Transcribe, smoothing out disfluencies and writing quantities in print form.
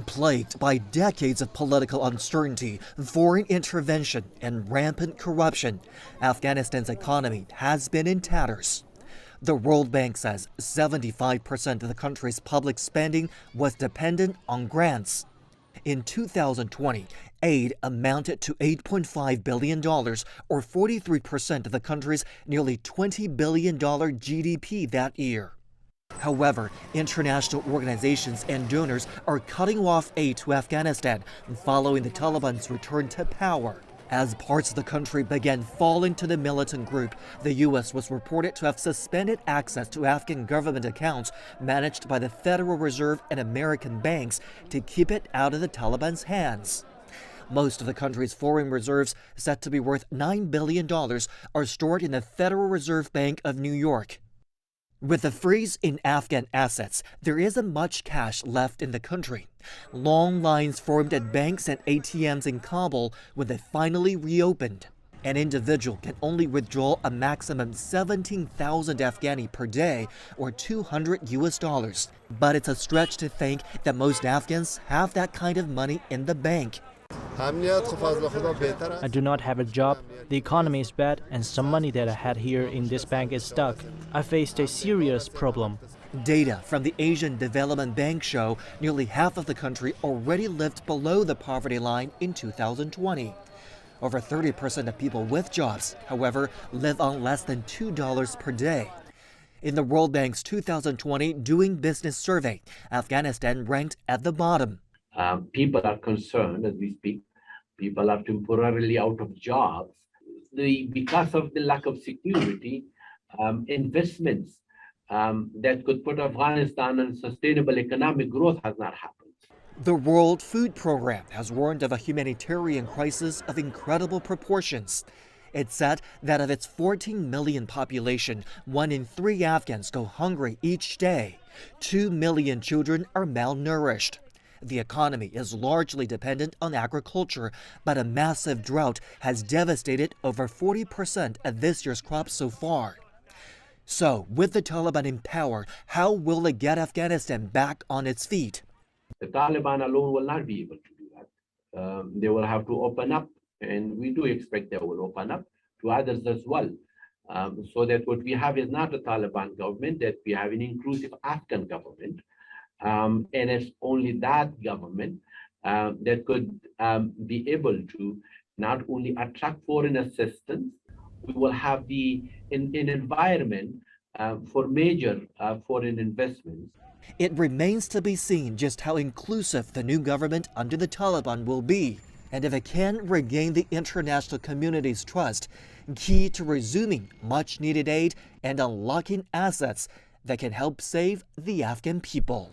Plagued by decades of political uncertainty, foreign intervention, and rampant corruption, Afghanistan's economy has been in tatters. The World Bank says 75% of the country's public spending was dependent on grants. In 2020, aid amounted to $8.5 billion, or 43% of the country's nearly $20 billion GDP that year. However, international organizations and donors are cutting off aid to Afghanistan following the Taliban's return to power. As parts of the country began falling to the militant group, the U.S. was reported to have suspended access to Afghan government accounts managed by the Federal Reserve and American banks to keep it out of the Taliban's hands. Most of the country's foreign reserves, said to be worth $9 billion, are stored in the Federal Reserve Bank of New York. With the freeze in Afghan assets, there isn't much cash left in the country. Long lines formed at banks and ATMs in Kabul when they finally reopened. An individual can only withdraw a maximum 17,000 Afghani per day, or $200. But it's a stretch to think that most Afghans have that kind of money in the bank. I do not have a job, the economy is bad, and some money that I had here in this bank is stuck. I faced a serious problem. Data from the Asian Development Bank show nearly half of the country already lived below the poverty line in 2020. Over 30% of people with jobs, however, live on less than $2 per day. In the World Bank's 2020 Doing Business survey, Afghanistan ranked at the bottom. People are concerned as we speak. People are temporarily out of jobs. Because of the lack of security, investments that could put Afghanistan on sustainable economic growth has not happened. The World Food Program has warned of a humanitarian crisis of incredible proportions. It said that of its 14 million population, 1 in 3 Afghans go hungry each day. 2 million children are malnourished. The economy is largely dependent on agriculture, but a massive drought has devastated over 40% of this year's crops so far. So, with the Taliban in power, how will it get Afghanistan back on its feet? The Taliban alone will not be able to do that. They will have to open up, and we do expect they will open up to others as well. So that what we have is not a Taliban government, that we have an inclusive Afghan government. And it's only that government that could be able to not only attract foreign assistance, we will have an environment for major foreign investments. It remains to be seen just how inclusive the new government under the Taliban will be, and if it can regain the international community's trust, key to resuming much-needed aid and unlocking assets that can help save the Afghan people.